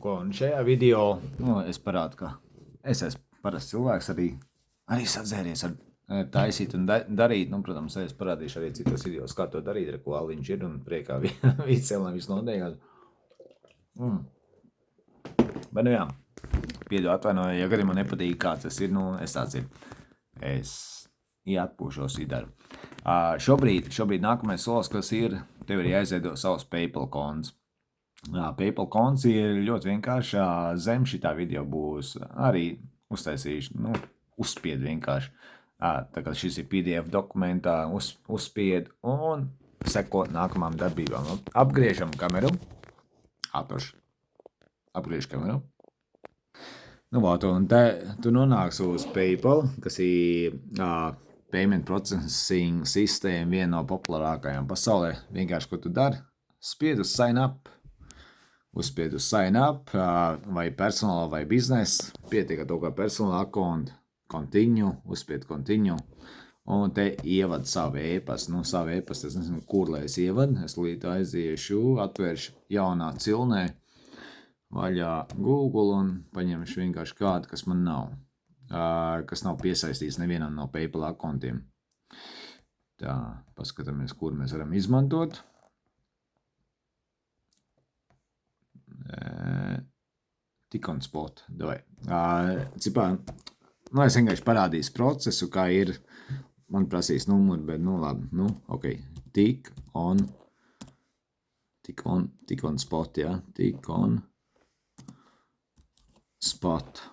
ko, un šajā video, es parādu, ka es esmu parasts cilvēks, arī sadzēries ar taisīt un darīt, protams, es parādīšu arī citos videos, kā to darīt, ar ko Aliņš ir, un priekā vicēlēm viss notiekās. Bet, jā, atvainoju, ja gadījumā nepatīk, kāds tas ir, es tāds ir. Es atpūšos daru. Šobrīd nākamais solis, kas ir, tev ir jāizveido savs PayPal konts. PayPal konts ir ļoti vienkārši, zem šitā video būs arī uztaisījuši, uzspied vienkārši. Tā kā šis ir PDF dokumentā, uzspied un seko nākamām darbībām. Apgriežam kameru. Apgriež kameru. Un te tu nonāks uz PayPal, kas ir payment processing sistēma, viena no populārākajām pasaulē. Vienkārši, ko tu dari? Spied uz sign up. Uzspied uz sign up, vai personāla vai biznesa. Pietiek ar to kā personāla akontu. Continue, uzspied continue. Un te ievad savu e-pastu. Savu e-pastu, es nezinu, kur lai es ievadu. Es līdz aiziešu, atvēršu jaunā cilnē. Vaļā Google un paņemšu vienkārši kādu, kas man nav. Kas nav piesaistīts nevienam no PayPal akontiem. Tā, paskatāmies, kur mēs varam izmantot. Tik on spot. Cipā, es vienkārši parādīšu procesu, kā ir. Man prasīs numuru, bet labi. Ok. Tik on spot, jā. Tik on spot.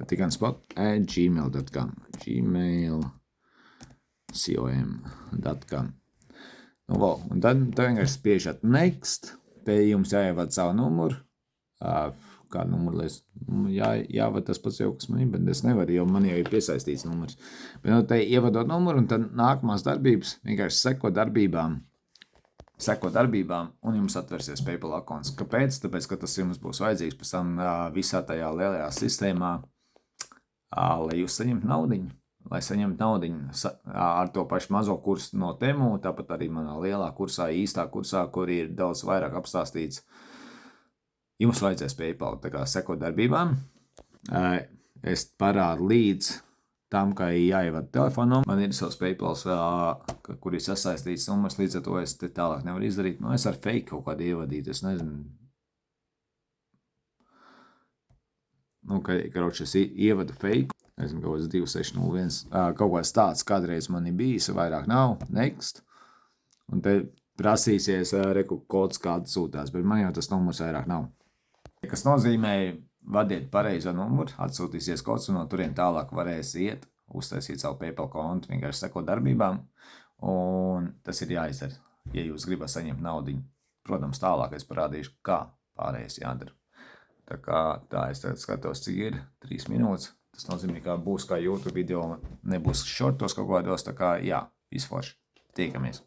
Tik on spot at gmail.com. gmail.com. Un tad vienkārši spiežat next. Te jums jāievad savu numuru. Kādu numuru jāvada tas pats jau, kas man ir, bet es nevaru, jo man jau ir piesaistīts numurs. Bet te ievadot numuru, un tad nākamās darbības vienkārši seko darbībām, un jums atversies PayPal akonts. Kāpēc? Tāpēc, ka tas jums būs vajadzīgs pēc tam visā tajā lielajā sistēmā, lai jūs saņemtu naudiņu. Lai saņemtu naudiņu ar to pašu mazo kursu no Temu, tāpat arī manā lielā kursā, īstā kursā, kur ir daudz vairāk apstāstīts. Jums vajadzēs PayPal, tā kā sekot darbībām. Es parādu līdz tam, ka jāievada telefonu. Man ir savs PayPals, kur ir sasaistīts numurs, līdz ar to es te tālāk nevaru izdarīt. Es ar fake kaut kādu ievadītu, es nezinu. Karoči, es ievadu fake. Nezinu, kaut kāds 2601. Kaut kāds tāds kādreiz man ir bijis, vairāk nav. Next. Un te prasīsies kods kāds sūtās, bet man jau tas numurs vairāk nav. Kas nozīmē, vadiet pareizo numuru, atsūtīsies kods un no turien tālāk varēs iet, uztaisīt savu PayPal kontu, vienkārši sekot darbībām. Un tas ir jāizdara, ja jūs gribat saņemt naudiņu. Protams, tālāk es parādīšu, kā pārējais jādara. Tā kā tā es tagad skatos, cik ir 3 minūtes. Tas nozīmē, ka būs kā YouTube video, nebūs šortos kaut kādos, tā kā jā, visforši. Tiekamies!